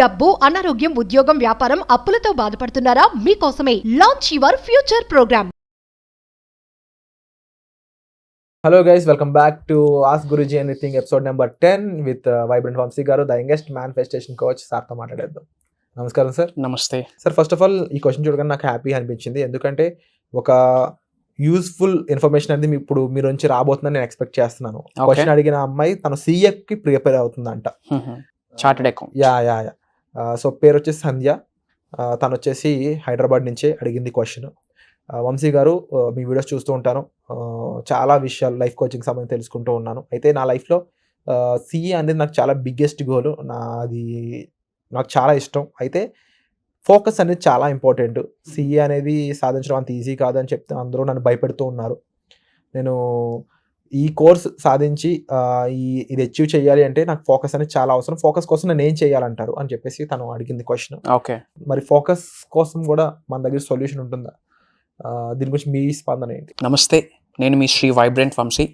డబ్బు, అనారోగ్యం, ఉద్యోగం, వ్యాపారం, అప్పులతో బాధపడుతున్నారా? మీకోసమే launch your future program. Hello guys, welcome back to Ask Guruji Anything episode number 10 with Vibrant Vamsi garu, the youngest manifestation coach. సార్తో మాట్లాడేద్దాం. నమస్కారం సార్. నమస్తే సార్, ఫస్ట్ ఆఫ్ ఆల్ ఈ క్వశ్చన్ చూడగానే నాకు హ్యాపీ అనిపించింది. ఎందుకంటే ఒక యూస్ఫుల్ ఇన్ఫర్మేషన్ అనేది ఇప్పుడు మీరు నుంచి రాబోతుందని నేను ఎక్స్పెక్ట్ చేస్తున్నాను. క్వశ్చన్ అడిగిన అమ్మాయి తను సీఏకి ప్రిపేర్ అవుతుందంట. Chartered account. యా సో పేరు వచ్చేసి సంధ్య. తను వచ్చేసి హైదరాబాద్ నుంచే అడిగింది క్వశ్చన్. వంశీ గారు, మీ వీడియోస్ చూస్తూ ఉంటాను, చాలా విషయాలు లైఫ్ కోచింగ్ సంబంధించి తెలుసుకుంటూ ఉన్నాను. అయితే నా లైఫ్లో సిఏ అనేది నాకు చాలా బిగ్గెస్ట్ గోల్. నాకు చాలా ఇష్టం. అయితే ఫోకస్ అనేది చాలా ఇంపార్టెంట్. సిఏ అనేది సాధించడం అంత ఈజీ కాదని చెప్తే అందరూ నన్ను భయపెడుతూ ఉన్నారు. నేను ఈ కోర్స్ సాధించి ఇది అచీవ్ చేయాలి అంటే నాకు ఫోకస్ అనేది చాలా అవసరం. ఫోకస్ కోసం నేను ఏం చేయాలంటారు అని చెప్పేసి తను అడిగింది క్వశ్చన్. ఓకే, మరి ఫోకస్ కోసం కూడా మన దగ్గర సొల్యూషన్ ఉంటుందా? దీని గురించి మీ స్పందన ఏంటి? నమస్తే, నేను మీ శ్రీ వైబ్రెంట్ వంశీ.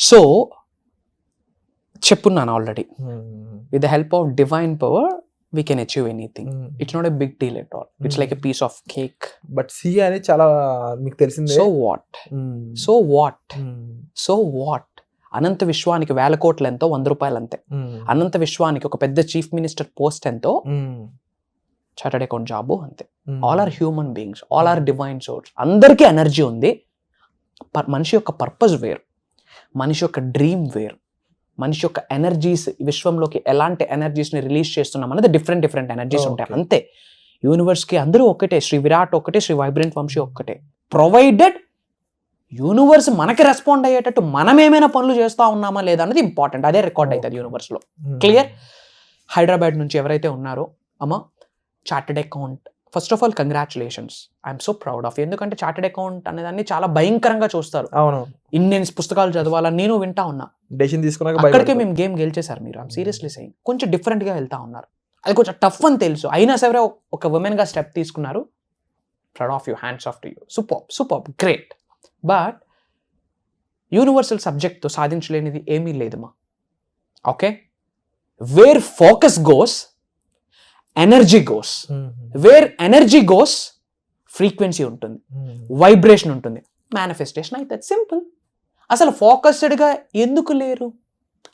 సో చెప్పున్నాను already, with the help of divine power we can achieve anything. It's not a big deal at all. It's like a piece of cake. But CA అనేది చాలా మీకు తెలిసిందే. సో వాట్ అనంత విశ్వానికి 1000 కోట్లు ఎంతో, 100 రూపాయలు అంతే. అనంత విశ్వానికి ఒక పెద్ద చీఫ్ మినిస్టర్ పోస్ట్ ఎంతో, చార్టెడ్ అకౌంట్ జాబ్ అంతే. All are human beings, all are divine source. అందరికీ ఎనర్జీ ఉంది. మనిషి యొక్క పర్పస్ వేరు, మనిషి యొక్క డ్రీమ్ వేరు, మనిషి యొక్క ఎనర్జీస్ విశ్వంలోకి ఎలాంటి ఎనర్జీస్ని రిలీజ్ చేస్తున్నాం అనేది డిఫరెంట్ ఎనర్జీస్ ఉంటాయి అంతే. యూనివర్స్కి అందరూ ఒక్కటే, శ్రీ విరాట్ ఒక్కటే, శ్రీ వైబ్రెంట్ వంశీ ఒక్కటే. ప్రొవైడెడ్ యూనివర్స్ మనకి రెస్పాండ్ అయ్యేటట్టు మనం ఏమైనా పనులు చేస్తూ ఉన్నామా లేదా అనేది ఇంపార్టెంట్. అదే రికార్డ్ అవుతుంది యూనివర్స్లో. క్లియర్? హైదరాబాద్ నుంచి ఎవరైతే ఉన్నారో అమ్మ, chartered account, first of all congratulations, I'm so proud of. ఎందుకంటే చార్టెడ్ అకౌంట్ అనేదాన్ని చాలా భయంకరంగా చూస్తారు. అవును, ఇన్ని పుస్తకాలు చదవాలని నేను వింటా ఉన్నా. డెసిషన్ తీసుకున్నాక అక్కడికే మేము గేమ్ గెలిచేశారు మీరు. I'm seriously saying. కొంచెం డిఫరెంట్గా వెళ్తా ఉన్నారు. అది కొంచెం టఫ్ అని తెలుసు, అయినా సరే ఒక ఉమెన్గా స్టెప్ తీసుకున్నారు. Proud of you, hands off to you. Super great. But universal సబ్జెక్ట్తో సాధించలేనిది ఏమీ లేదమ్మా. Okay, where focus goes energy goes. Where energy goes frequency ఉంటుంది, వైబ్రేషన్ ఉంటుంది, మేనిఫెస్టేషన్ అయితే. సింపుల్. అసలు ఫోకస్డ్గా ఎందుకు లేరు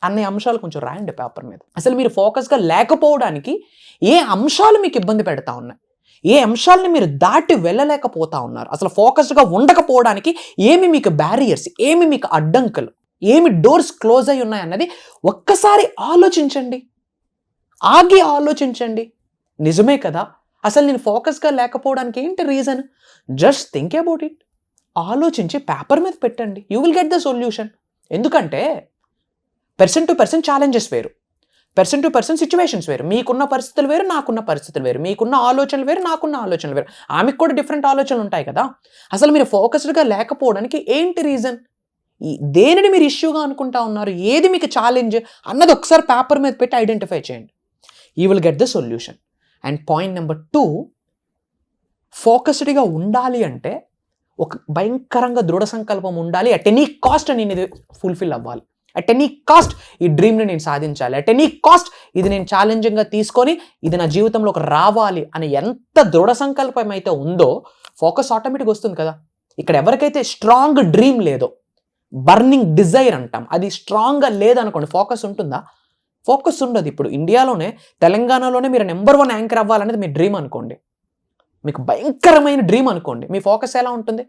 అనే అంశాలు కొంచెం రాయండి పేపర్ మీద. అసలు మీరు ఫోకస్గా లేకపోవడానికి ఏ అంశాలు మీకు ఇబ్బంది పెడతా ఉన్నాయి, ఏ అంశాలని మీరు దాటి వెళ్ళలేకపోతా ఉన్నారు, అసలు ఫోకస్డ్గా ఉండకపోవడానికి ఏమి మీకు బ్యారియర్స్, ఏమి మీకు అడ్డంకులు, ఏమి డోర్స్ క్లోజ్ అయి ఉన్నాయి అన్నది ఒక్కసారి ఆలోచించండి, ఆగి ఆలోచించండి. నిజమే కదా, అసలు నేను ఫోకస్గా లేకపోవడానికి ఏంటి reason? Just think about it. ఆలోచించి పేపర్ మీద పెట్టండి. You will get the solution. ఎందుకంటే పర్సన్ టు పర్సన్ ఛాలెంజెస్ వేరు, పర్సన్ టు పర్సన్ సిచ్యువేషన్స్ వేరు. మీకున్న పరిస్థితులు వేరు, నాకున్న పరిస్థితులు వేరు, మీకున్న ఆలోచనలు వేరు, నాకున్న ఆలోచనలు వేరు. ఆమెకు కూడా డిఫరెంట్ ఆలోచనలు ఉంటాయి కదా. అసలు మీరు ఫోకస్డ్గా లేకపోవడానికి ఏంటి రీజన్? దేనిని మీరు ఇష్యూగా అనుకుంటా ఉన్నారు, ఏది మీకు ఛాలెంజ్ అన్నది ఒకసారి పేపర్ మీద పెట్టి ఐడెంటిఫై చేయండి. You will get the solution. And point number 2, ఫోకస్డ్గా ఉండాలి అంటే ఒక భయంకరంగా దృఢ సంకల్పం ఉండాలి. అట్ ఎనీ కాస్ట్ నేను ఇది ఫుల్ఫిల్ అవ్వాలి, అట్ ఎనీ కాస్ట్ ఈ డ్రీమ్ని నేను సాధించాలి, అట్ ఎనీ కాస్ట్ ఇది నేను ఛాలెంజింగ్గా తీసుకొని ఇది నా జీవితంలోకి రావాలి అని ఎంత దృఢ సంకల్పం అయితే ఉందో ఫోకస్ ఆటోమేటిక్గా వస్తుంది కదా. ఇక్కడ ఎవరికైతే స్ట్రాంగ్ డ్రీమ్ లేదో, బర్నింగ్ డిజైర్ అంటాం, అది స్ట్రాంగ్గా లేదనుకోండి, ఫోకస్ ఉంటుందా? ఫోకస్ ఉండదు. ఇప్పుడు ఇండియాలోనే, తెలంగాణలోనే మీరు నెంబర్ 1 యాంకర్ అవ్వాలనేది మీ డ్రీమ్ అనుకోండి, మీకు భయంకరమైన డ్రీమ్ అనుకోండి, మీ ఫోకస్ ఎలా ఉంటుంది?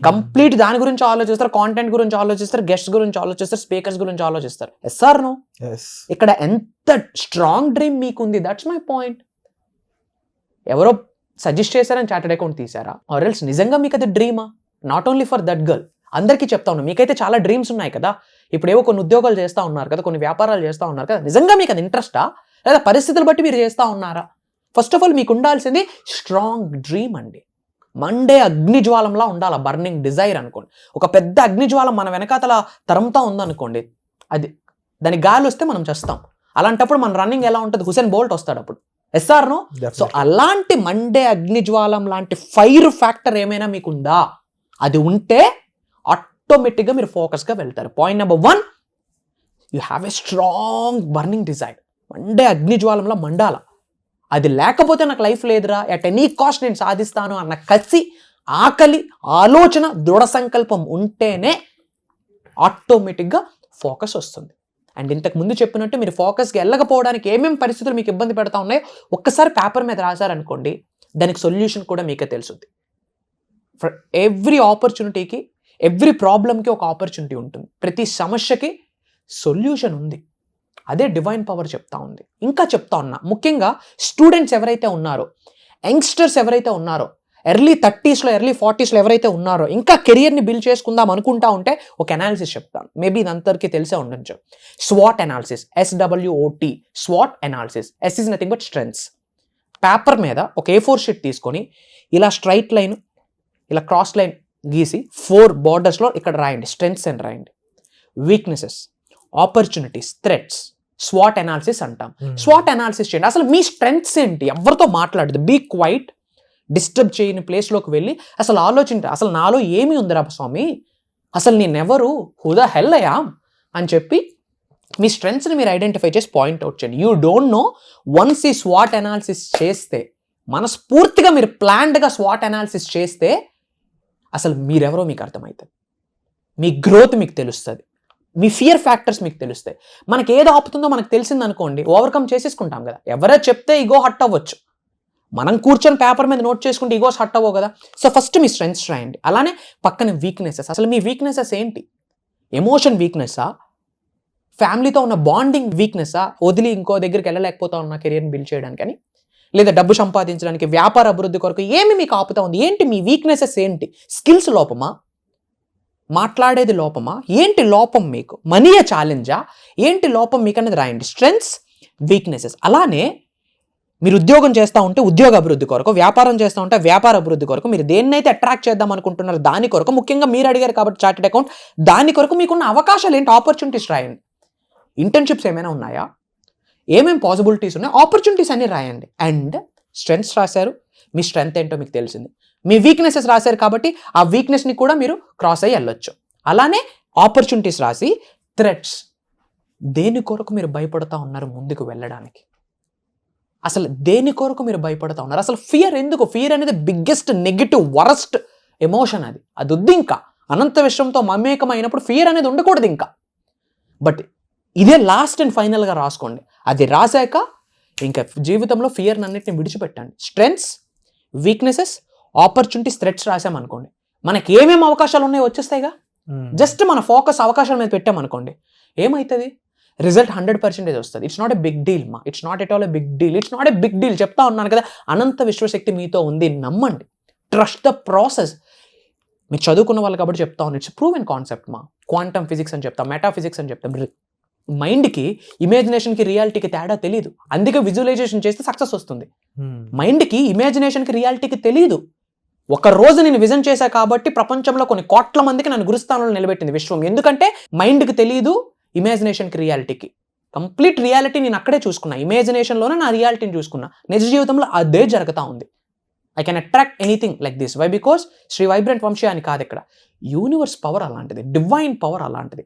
కంప్లీట్ దాని గురించి ఆలోచిస్తారు, కాంటెంట్ గురించి ఆలోచిస్తారు, గెస్ట్ గురించి ఆలోచిస్తారు, స్పీకర్స్ గురించి ఆలోచిస్తారు. Yes or no? ఇక్కడ ఎంత స్ట్రాంగ్ డ్రీమ్ మీకుంది, దట్స్ మై పాయింట్. ఎవరో సజెస్ట్ చేశారని చార్టెడ్ అకౌంట్ తీసారా, ఆర్ ఎల్స్ నిజంగా మీకు అది డ్రీమా? Not only for that girl, అందరికీ చెప్తా ఉన్నాను, మీకైతే చాలా డ్రీమ్స్ ఉన్నాయి కదా. ఇప్పుడు ఏవో కొన్ని ఉద్యోగాలు చేస్తూ ఉన్నారు కదా, కొన్ని వ్యాపారాలు చేస్తూ ఉన్నారు కదా, నిజంగా మీకు అది ఇంట్రెస్టా లేదా పరిస్థితులు బట్టి మీరు చేస్తూ ఉన్నారా? ఫస్ట్ ఆఫ్ ఆల్ మీకు ఉండాల్సింది స్ట్రాంగ్ డ్రీమ్ అండి. మండే అగ్నిజ్వాలంలా ఉండాలి, బర్నింగ్ డిజైర్ అనుకోండి. ఒక పెద్ద అగ్నిజ్వాలం మన వెనకాతల తరంతా ఉందనుకోండి, అది దాని గాలి వస్తే మనం చేస్తాం. అలాంటప్పుడు మన రన్నింగ్ ఎలా ఉంటుంది? హుసేన్ బోల్ట్ వస్తాడు అప్పుడు. Yes or no? సో అలాంటి మండే అగ్నిజ్వాలం లాంటి ఫైర్ ఫ్యాక్టర్ ఏమైనా మీకుందా? అది ఉంటే ఆటోమేటిక్గా మీరు ఫోకస్గా వెళ్తారు. Point number 1, you have a strong burning desire. మండే అగ్నిజ్వాలంలో మండాల. అది లేకపోతే నాకు లైఫ్ లేదురా, ఎట్ ఎనీ కాస్ట్ నేను సాధిస్తాను అన్న కసి, ఆకలి, ఆలోచన, దృఢ సంకల్పం ఉంటేనే ఆటోమేటిక్గా ఫోకస్ వస్తుంది. అండ్ ఇంతకు ముందు చెప్పినట్టు మీరు ఫోకస్కి వెళ్ళకపోవడానికి ఏమేమి పరిస్థితులు మీకు ఇబ్బంది పెడతా ఉన్నాయో ఒక్కసారి పేపర్ మీద రాశారనుకోండి, దానికి సొల్యూషన్ కూడా మీకే తెలుస్తుంది. ఫర్ ఎవ్రీ ఆపర్చునిటీకి, ఎవ్రీ ప్రాబ్లంకి ఒక ఆపర్చునిటీ ఉంటుంది. ప్రతి సమస్యకి సొల్యూషన్ ఉంది. అదే డివైన్ పవర్ చెప్తా ఉంది. ఇంకా చెప్తా ఉన్నా, ముఖ్యంగా స్టూడెంట్స్ ఎవరైతే ఉన్నారో, యంగ్స్టర్స్ ఎవరైతే ఉన్నారో, ఎర్లీ 30sలో ఎర్లీ 40sలో ఎవరైతే ఉన్నారో, ఇంకా కెరియర్ని బిల్డ్ చేసుకుందాం అనుకుంటా ఉంటే ఒక అనాలిసిస్ చెప్తాను. మేబీ ఇది అందరికీ తెలిసే ఉండొచ్చు. SWOT analysis, SWOT, SWOT analysis. S is nothing but strengths. Paper మీద ఒక A4 షీట్ తీసుకొని ఇలా స్ట్రైట్ లైన్, ఇలా క్రాస్ లైన్ గీసి 4 బార్డర్స్లో ఇక్కడ రాయండి, స్ట్రెంగ్త్స్ అని రాయండి. Weaknesses, opportunities, threats, SWOT analysis అంటాం. SWOT అనాలిసిస్ చేయండి. అసలు మీ స్ట్రెంగ్త్స్ ఏంటి? ఎవరితో మాట్లాడదు, బీ క్వైట్, డిస్టర్బ్ చేయని ప్లేస్లోకి వెళ్ళి అసలు ఆలోచించండి, అసలు నాలో ఏమి ఉందిరా స్వామి, అసలు నేనెవరు, who the hell I am అని చెప్పి మీ స్ట్రెంగ్త్స్ని మీరు ఐడెంటిఫై చేసి పాయింట్అవుట్ చేయండి. యూ డోంట్ నో, వన్స్ ఈ SWOT అనాలిసిస్ చేస్తే, మనస్ఫూర్తిగా మీరు ప్లాన్డ్గా SWOT అనాలిసిస్ చేస్తే అసలు మీరెవరో మీకు అర్థమవుతుంది, మీ గ్రోత్ మీకు తెలుస్తుంది, మీ ఫియర్ ఫ్యాక్టర్స్ మీకు తెలుస్తాయి. మనకి ఏది ఆపుతుందో మనకు తెలిసింది అనుకోండి, ఓవర్కమ్ చేసేసుకుంటాం కదా. ఎవరో చెప్తే ఈగో హట్ అవ్వచ్చు, మనం కూర్చొని పేపర్ మీద నోట్ చేసుకుంటే ఈగోస్ హట్ అవ్వవు కదా. సో ఫస్ట్ మీ స్ట్రెంగ్త్స్ రాయండి. అలానే పక్కన వీక్నెసెస్. అసలు మీ వీక్నెసెస్ ఏంటి? ఎమోషన్ వీక్నెస్సా, ఫ్యామిలీతో ఉన్న బాండింగ్ వీక్నెస్సా, వదిలి ఇంకో దగ్గరికి వెళ్ళలేకపోతా ఉన్న కెరియర్ని బిల్డ్ చేయడానికి అని, లేదా డబ్బు సంపాదించడానికి, వ్యాపార అభివృద్ధి కొరకు ఏమి మీకు ఆపుతా ఉంది? ఏంటి మీ వీక్నెసెస్? ఏంటి? స్కిల్స్ లోపమా, మాట్లాడేది లోపమా, ఏంటి లోపం మీకు? మనీయే ఛాలెంజా, ఏంటి లోపం మీకు అనేది రాయండి. Strengths, weaknesses. అలానే మీరు ఉద్యోగం చేస్తూ ఉంటే ఉద్యోగ అభివృద్ధి కొరకు, వ్యాపారం చేస్తూ ఉంటే వ్యాపార అభివృద్ధి కొరకు, మీరు దేన్నైతే అట్రాక్ట్ చేద్దాం అనుకుంటున్నారో దాని కొరకు, ముఖ్యంగా మీరు అడిగారు కాబట్టి చార్టెడ్ అకౌంట్, దాని కొరకు మీకున్న అవకాశాలు ఏంటి? ఆపర్చునిటీస్ రాయండి. ఇంటర్న్షిప్స్ ఏమైనా ఉన్నాయా, ఏమేమి పాసిబిలిటీస్ ఉన్నాయి, ఆపర్చునిటీస్ అన్ని రాయండి. అండ్ స్ట్రెంగ్త్స్ రాశారు, మీ స్ట్రెంగ్త్ ఏంటో మీకు తెలిసింది. మీ వీక్నెసెస్ రాశారు కాబట్టి ఆ వీక్నెస్ని కూడా మీరు క్రాస్ అయ్యి వెళ్ళొచ్చు. అలానే ఆపర్చునిటీస్ రాసి, థ్రెట్స్, దేని కొరకు మీరు భయపడతా ఉన్నారు ముందుకు వెళ్ళడానికి, అసలు దేని కొరకు మీరు భయపడతా ఉన్నారు, అసలు ఫియర్ ఎందుకు? ఫియర్ అనేది బిగ్గెస్ట్ నెగిటివ్ వరస్ట్ ఎమోషన్. అది వద్దు. ఇంకా అనంత విశ్వంతో మమేకమైనప్పుడు ఫియర్ అనేది ఉండకూడదు ఇంకా. బట్ ఇదే లాస్ట్ అండ్ ఫైనల్గా రాసుకోండి. అది రాశాక ఇంకా జీవితంలో ఫియర్ అన్నిటిని విడిచిపెట్టండి. స్ట్రెంగ్త్స్, వీక్నెసెస్, ఆపర్చునిటీస్, థ్రెట్స్ రాసామనుకోండి, మనకి ఏమేమి అవకాశాలు ఉన్నాయో వచ్చేస్తాయిగా. జస్ట్ మన ఫోకస్ అవకాశాల మీద పెట్టామనుకోండి, ఏమవుతుంది? రిజల్ట్ 100% వస్తుంది. It's not a big deal మా, it's not at all a big deal, it's not a big deal. చెప్తా ఉన్నాను కదా, అనంత విశ్వశక్తి మీతో ఉంది, నమ్మండి. Trust the process. మీరు చదువుకున్న వాళ్ళు కాబట్టి చెప్తా ఉన్నాను, ఇట్స్ ప్రూవెన్ కాన్సెప్ట్ మా. క్వాంటమ్ ఫిజిక్స్ అని చెప్తాం, మెటాఫిజిక్స్ అని చెప్తాం. మైండ్కి, ఇమాజినేషన్కి, రియాలిటీకి తేడా తెలియదు. అందుకే విజువలైజేషన్ చేస్తే సక్సెస్ వస్తుంది. మైండ్కి, ఇమాజినేషన్కి, రియాలిటీకి తెలియదు. ఒక రోజు నేను విజన్ చేశా కాబట్టి ప్రపంచంలో కొన్ని కోట్ల మందికి నన్ను గురుస్థానంలో నిలబెట్టింది విశ్వం. ఎందుకంటే మైండ్కి తెలియదు, ఇమాజినేషన్కి, రియాలిటీకి. కంప్లీట్ రియాలిటీ నేను అక్కడే చూసుకున్నా, ఇమాజినేషన్లోనే నా రియాలిటీని చూసుకున్నా. నిజ జీవితంలో అదే జరుగుతూ ఉంది. I can attract anything like this. Why? Because Shri vibrant Vamshi అని కాదు ఇక్కడ, యూనివర్స్ పవర్ అలాంటిది, డివైన్ పవర్ అలాంటిది,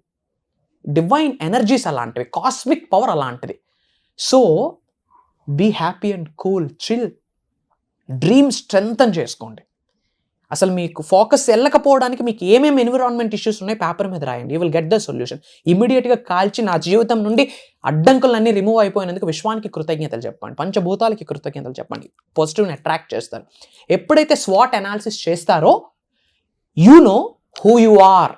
డివైన్ ఎనర్జీస్ అలాంటివి, కాస్మిక్ పవర్ అలాంటిది. So be happy and cool, chill, dream strengthen చేసుకోండి. అసలు మీకు ఫోకస్ వెళ్ళకపోవడానికి మీకు ఏమేమి ఎన్విరాన్మెంట్ ఇష్యూస్ ఉన్నాయి పేపర్ మీద రాయండి. You will get the solution. ఇమీడియట్గా కాల్చి నా జీవితం నుండి అడ్డంకులన్నీ రిమూవ్ అయిపోయినందుకు విశ్వానికి కృతజ్ఞతలు చెప్పండి, పంచభూతాలకి కృతజ్ఞతలు చెప్పండి. పాజిటివ్ని అట్రాక్ట్ చేస్తారు. ఎప్పుడైతే SWOT అనాలిసిస్ చేస్తారో you know who you are.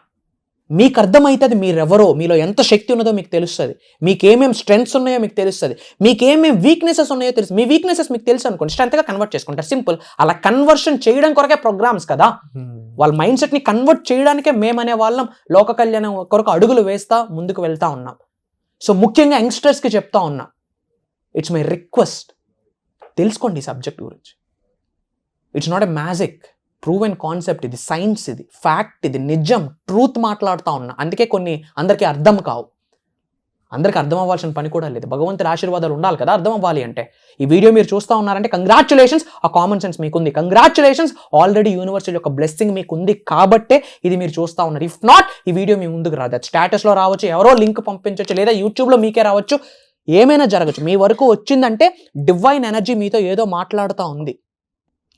మీకు అర్థమవుతుంది మీరెవరో, మీలో ఎంత శక్తి ఉన్నదో మీకు తెలుస్తుంది, మీకు ఏమేమి స్ట్రెంగ్త్స్ ఉన్నాయో మీకు తెలుస్తుంది, మీకు ఏమేమి వీక్నెసెస్ ఉన్నాయో తెలుసు. మీ వీక్నెసెస్ మీకు తెలుసు అనుకోండి, స్ట్రెంగ్త్గా కన్వర్ట్ చేసుకుంటారు. సింపుల్. అలా కన్వర్షన్ చేయడం కొరకే ప్రోగ్రామ్స్ కదా. వాళ్ళ మైండ్ సెట్ని కన్వర్ట్ చేయడానికే మేమనే వాళ్ళం లోక కళ్యాణం కొరకు అడుగులు వేస్తా ముందుకు వెళ్తా ఉన్నాం. సో ముఖ్యంగా యంగ్స్టర్స్కి చెప్తా ఉన్నా, ఇట్స్ మై రిక్వెస్ట్, తెలుసుకోండి ఈ సబ్జెక్ట్ గురించి. It's not a magic, proven concept. ఇది సైన్స్, ఇది ఫ్యాక్ట్, ఇది నిజం, ట్రూత్ మాట్లాడుతూ ఉన్నా. అందుకే కొన్ని అందరికీ అర్థం కావు, అందరికీ అర్థం అవ్వాల్సిన పని కూడా లేదు. భగవంతుడి ఆశీర్వాదాలు ఉండాలి కదా అర్థం అవ్వాలి అంటే. ఈ వీడియో మీరు చూస్తూ ఉన్నారంటే కంగ్రాచులేషన్స్, ఆ కామన్ సెన్స్ మీకుంది. కంగ్రాచులేషన్స్, ఆల్రెడీ యూనివర్సిటీ యొక్క బ్లెస్సింగ్ మీకు ఉంది కాబట్టే ఇది మీరు చూస్తూ ఉన్నారు. ఇఫ్ నాట్, ఈ వీడియో మీ ముందుకు రాదు. స్టేటస్లో రావచ్చు, ఎవరో లింక్ పంపించవచ్చు, లేదా యూట్యూబ్లో మీకే రావచ్చు. ఏమైనా జరగచ్చు. మీ వరకు వచ్చిందంటే డివైన్ ఎనర్జీ మీతో ఏదో మాట్లాడుతూ ఉంది,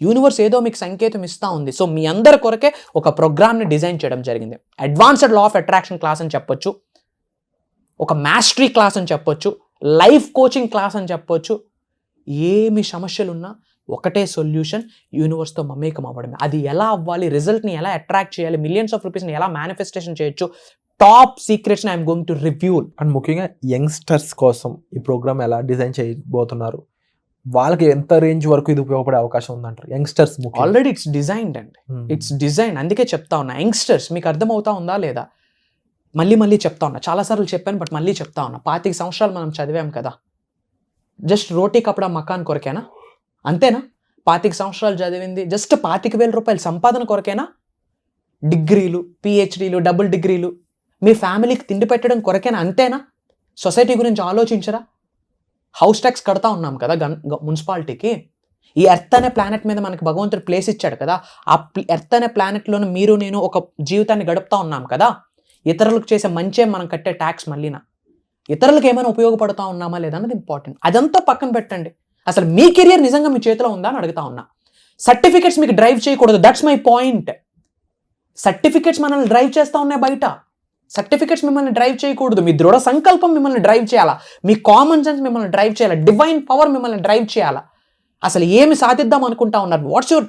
యూనివర్స్ ఏదో మీకు సంకేతం ఇస్తూ ఉంది. సో మీ అందరి కొరకే ఒక ప్రోగ్రామ్ని డిజైన్ చేయడం జరిగింది. Advanced law of attraction class అని చెప్పొచ్చు, ఒక మాస్టరీ క్లాస్ అని చెప్పొచ్చు, లైఫ్ కోచింగ్ క్లాస్ అని చెప్పొచ్చు. ఏమి సమస్యలున్నా ఒకటే సొల్యూషన్, యూనివర్స్తో మమేకం అవ్వడమే. అది ఎలా అవ్వాలి, రిజల్ట్ని ఎలా అట్రాక్ట్ చేయాలి, మిలియన్స్ ఆఫ్ రూపీస్ని ఎలా మేనిఫెస్టేషన్ చేయొచ్చు, టాప్ సీక్రెట్స్ని I'm going to reveal. And ముఖ్యంగా యంగ్స్టర్స్ కోసం ఈ ప్రోగ్రామ్ ఎలా డిజైన్ చేయబోతున్నారు, వాళ్ళకి ఎంత రేంజ్ వరకు ఇది ఉపయోగపడే అవకాశం ఉందంటారు యంగ్స్టర్స్? ఆల్రెడీ ఇట్స్ డిజైన్డ్ అండి, ఇట్స్ డిజైన్. అందుకే చెప్తా ఉన్నా, యంగ్స్టర్స్ మీకు అర్థమవుతా ఉందా లేదా? మళ్ళీ చెప్తా ఉన్నా, చాలాసార్లు చెప్పాను బట్ మళ్ళీ చెప్తా ఉన్నా. 25 సంవత్సరాలు మనం చదివాం కదా, జస్ట్ రోటీ కపడా మకాన్ కొరకేనా? అంతేనా? 25 సంవత్సరాలు చదివింది జస్ట్ 25,000 రూపాయలు సంపాదన కొరకేనా? డిగ్రీలు, పిహెచ్డీలు, డబుల్ డిగ్రీలు మీ ఫ్యామిలీకి తిండి పెట్టడం కొరకేనా? అంతేనా? సొసైటీ గురించి ఆలోచించరా? హౌస్ ట్యాక్స్ కడతా ఉన్నాం కదా మున్సిపాలిటీకి. ఈ ఎర్త్ అనే ప్లానెట్ మీద మనకి భగవంతుడు ప్లేస్ ఇచ్చాడు కదా, ఆ ఎర్త్ అనే ప్లానెట్లోనే మీరు నేను ఒక జీవితాన్ని గడుపుతా ఉన్నాం కదా. ఇతరులకు చేసే మంచే మనం కట్టే ట్యాక్స్. మళ్ళీనా ఇతరులకు ఏమైనా ఉపయోగపడుతూ ఉన్నామా లేదా అన్నది ఇంపార్టెంట్. అదంతా పక్కన పెట్టండి. అసలు మీ కెరియర్ నిజంగా మీ చేతిలో ఉందా అని అడుగుతా ఉన్నా. సర్టిఫికెట్స్ మీకు డ్రైవ్ చేయకూడదు, దట్స్ మై పాయింట్. సర్టిఫికెట్స్ మనల్ని డ్రైవ్ చేస్తూ ఉన్నాయి బయట, సర్టిఫికెట్స్ మిమ్మల్ని డ్రైవ్ చేయకూడదు. మీ దృఢ సంకల్పం మిమ్మల్ని డ్రైవ్ చేయాలా, మీ కామన్ సెన్స్ మిమ్మల్ని డ్రైవ్ చేయాలా, డివైన్ పవర్ మిమ్మల్ని డ్రైవ్ చేయాలా. అసలు ఏమి సాధిద్దాం అనుకుంటా ఉన్నారు? What's your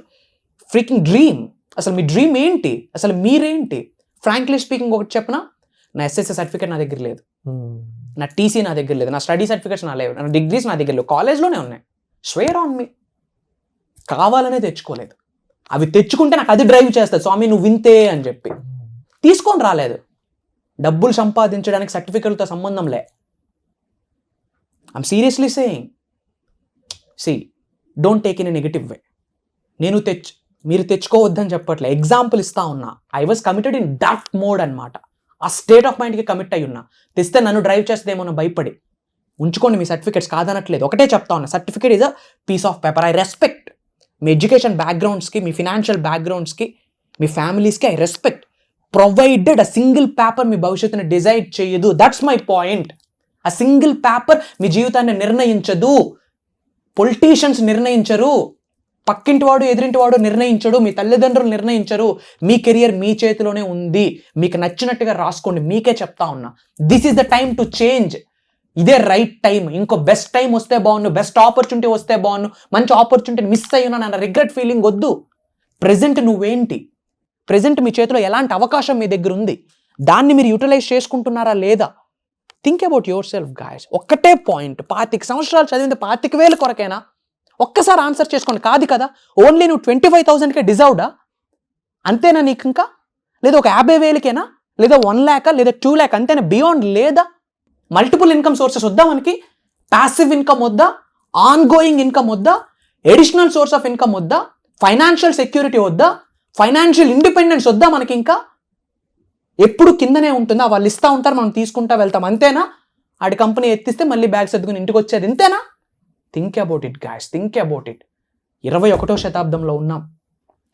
freaking dream? అసలు మీ డ్రీమ్ ఏంటి? అసలు మీరేంటి? ఫ్రాంక్లీ స్పీకింగ్ ఒకటి చెప్పనా, నా ఎస్ఎస్ఏ సర్టిఫికేట్ నా దగ్గర లేదు, నా టీసీ నా దగ్గర లేదు, నా స్టడీ సర్టిఫికేట్స్ నా లేవు, నా డిగ్రీస్ నా దగ్గర లేవు, కాలేజ్లోనే ఉన్నాయి. Square on me. కావాలనే తెచ్చుకోలేదు. అవి తెచ్చుకుంటే నాకు అది డ్రైవ్ చేస్తుంది, స్వామి నువ్వు వింతే అని చెప్పి తీసుకొని రాలేదు. డబ్బులు సంపాదించడానికి సర్టిఫికేట్లతో సంబంధం లే. I'm seriously saying, don't take in a negative way. మీరు తెచ్చుకోవద్దని చెప్పట్లే, ఎగ్జాంపుల్ ఇస్తా ఉన్నా. I was committed in dark mode అనమాట. ఆ స్టేట్ ఆఫ్ మైండ్కి కమిట్ అయ్యి ఉన్నా. తెస్తే నన్ను డ్రైవ్ చేస్తుందేమో భయపడి. ఉంచుకోండి మీ సర్టిఫికేట్స్, కాదనట్లేదు. ఒకటే చెప్తా ఉన్నా, certificate is a piece of paper. I respect మీ ఎడ్యుకేషన్ బ్యాక్గ్రౌండ్స్కి, మీ ఫినాన్షియల్ బ్యాక్గ్రౌండ్స్కి, మీ ఫ్యామిలీస్కి I respect. Provided a single paper మీ భవిష్యత్తుని డిసైడ్ చేయదు. That's my point. ఆ సింగిల్ పేపర్ మీ జీవితాన్ని నిర్ణయించదు. పొలిటీషియన్స్ నిర్ణయించరు, పక్కింటి వాడు ఎదురింటి వాడు నిర్ణయించడు, మీ తల్లిదండ్రులు నిర్ణయించరు. మీ కెరియర్ మీ చేతిలోనే ఉంది. మీకు నచ్చినట్టుగా రాసుకోండి. మీకే చెప్తా ఉన్నా, this is the time to change. ఇదే రైట్ టైం. ఇంకో బెస్ట్ టైం వస్తే బాగుండు, బెస్ట్ ఆపర్చునిటీ వస్తే బాగుండు, మంచి ఆపర్చునిటీని మిస్ అయ్యున్నా అన్న రిగ్రెట్ ఫీలింగ్ వద్దు. ప్రెజెంట్ నువ్వేంటి, ప్రెజెంట్ మీ చేతిలో ఎలాంటి అవకాశం మీ దగ్గర ఉంది, దాన్ని మీరు యూటిలైజ్ చేసుకుంటున్నారా లేదా? Think about your self guys. ఒక్కటే పాయింట్, 25 సంవత్సరాలు చదివింది 25,000 కొరకేనా? ఒక్కసారి ఆన్సర్ చేసుకోండి. కాదు కదా, ఓన్లీ నువ్వు 25,000కే డిజర్వ్డా? అంతేనా నీకు? ఇంకా లేదా ఒక 50,000కేనా, లేదా 1 lakh లేదా 2 lakh అంతేనా? బియాండ్ లేదా? మల్టిపుల్ ఇన్కమ్ సోర్సెస్ వద్దా మనకి? ప్యాసివ్ ఇన్కమ్ వద్దా? ఆన్ గోయింగ్ ఇన్కమ్ వద్దా? ఎడిషనల్ సోర్స్ ఆఫ్ ఇన్కమ్ వద్దా? ఫైనాన్షియల్ సెక్యూరిటీ వద్దా? ఫైనాన్షియల్ ఇండిపెండెన్స్ వద్దా మనకి? ఇంకా ఎప్పుడు కిందనే ఉంటుందా? వాళ్ళు ఇస్తూ ఉంటారు, మనం తీసుకుంటా వెళ్తాం. అంతేనా? ఆడి కంపెనీ ఎత్తిస్తే మళ్ళీ బ్యాగ్ సర్దుకుని ఇంటికి వచ్చేది ఇంతేనా? Think about it guys, think about it. 21వ శతాబ్దంలో ఉన్నాం.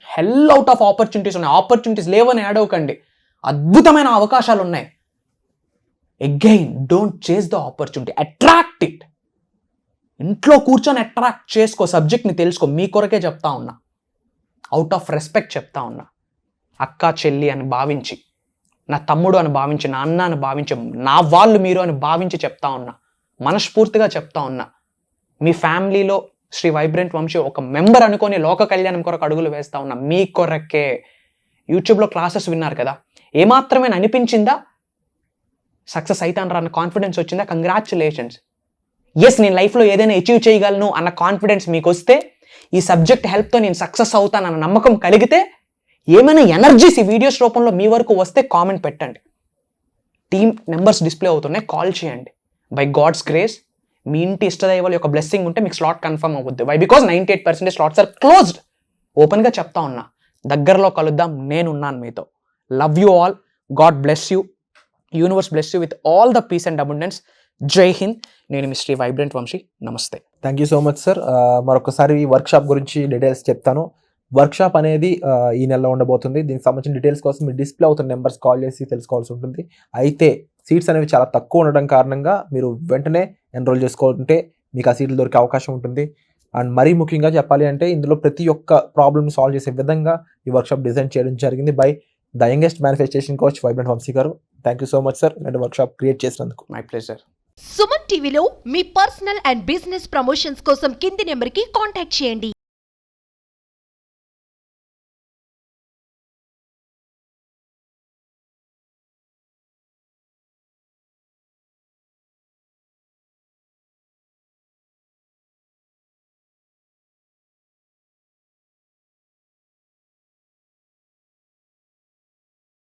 హెల్ అవుట్ ఆఫ్ ఆపర్చునిటీస్ ఉన్నాయి. ఆపర్చునిటీస్ లేవని ఏడవకండి, అద్భుతమైన అవకాశాలు ఉన్నాయి. అగైన్ డోంట్ చేస్ ద ఆపర్చునిటీ, అట్రాక్ట్ ఇట్. ఇంట్లో కూర్చొని అట్రాక్ట్ చేసుకో, సబ్జెక్ట్ని తెలుసుకో. మీ కొరకే చెప్తా ఉన్నా, అవుట్ ఆఫ్ రెస్పెక్ట్ చెప్తా ఉన్నా. అక్క చెల్లి అని భావించి, నా తమ్ముడు అని భావించి, నా అన్న అని భావించి, నా వాళ్ళు మీరు అని భావించి చెప్తా ఉన్నా. మనస్ఫూర్తిగా చెప్తా ఉన్నా. మీ ఫ్యామిలీలో శ్రీ వైబ్రెంట్ వంశీ ఒక మెంబర్ అనుకొని లోక కళ్యాణం కొరకు అడుగులు వేస్తా ఉన్నా. మీ కొరకే. యూట్యూబ్లో క్లాసెస్ విన్నారు కదా, ఏమాత్రమే అనిపించిందా సక్సెస్ అవుతాను అన్న కాన్ఫిడెన్స్ వచ్చిందా? కంగ్రాచులేషన్స్. ఎస్, నేను లైఫ్లో ఏదైనా అచీవ్ చేయగలను అన్న కాన్ఫిడెన్స్ మీకు వస్తే, ఈ సబ్జెక్ట్ హెల్ప్తో నేను సక్సెస్ అవుతానన్న నమ్మకం కలిగితే, ఏమైనా ఎనర్జీస్ ఈ వీడియోస్ రూపంలో మీ వరకు వస్తే కామెంట్ పెట్టండి. టీమ్ నెంబర్స్ డిస్ప్లే అవుతున్నాయి, కాల్ చేయండి. బై గాడ్స్ గ్రేస్ మీ ఇంటి ఇష్టదైవాల యొక్క బ్లెస్సింగ్ ఉంటే మీకు స్లాట్ కన్ఫర్మ్ అవుద్ది. Why? Because 98% slots are closed. ఓపెన్గా చెప్తా ఉన్నా. దగ్గరలో కలుద్దాం, నేనున్నాను మీతో. Love you all. God bless you. Universe bless you with all the peace and abundance. Jai Hind. నేను మీ Shri vibrant Vamshi. Namaste. Thank you so much sir. మరొకసారి ఈ వర్క్షాప్ గురించి డీటెయిల్స్ చెప్తాను. వర్క్షాప్ అనేది ఈ నెలలో ఉండబోతుంది. దీనికి సంబంధించిన డీటెయిల్స్ కోసం మీరు డిస్ప్లే అవుతున్న నెంబర్స్ కాల్ చేసి తెలుసుకోవాల్సి ఉంటుంది. అయితే సీట్స్ అనేవి చాలా తక్కువ ఉండడం కారణంగా మీరు వెంటనే ఎన్రోల్ చేసుకుంటే మీకు ఆ సీట్లు దొరికే అవకాశం ఉంటుంది. అండ్ మరీ ముఖ్యంగా చెప్పాలి అంటే ఇందులో ప్రతి ఒక్క ప్రాబ్లమ్ని సాల్వ్ చేసే విధంగా ఈ వర్క్షాప్ డిజైన్ చేయడం జరిగింది by the youngest manifestation coach vibrant Vamshi గారు. Thank you so much sir ఇలాంటి వర్క్షాప్ క్రియేట్ చేసినందుకు. My pleasure. సుమన్ టీవీలో మీ పర్సనల్ అండ్ బిజినెస్ ప్రమోషన్స్ కోసం కింది నెంబర్కి కాంటాక్ట్ చేయండి.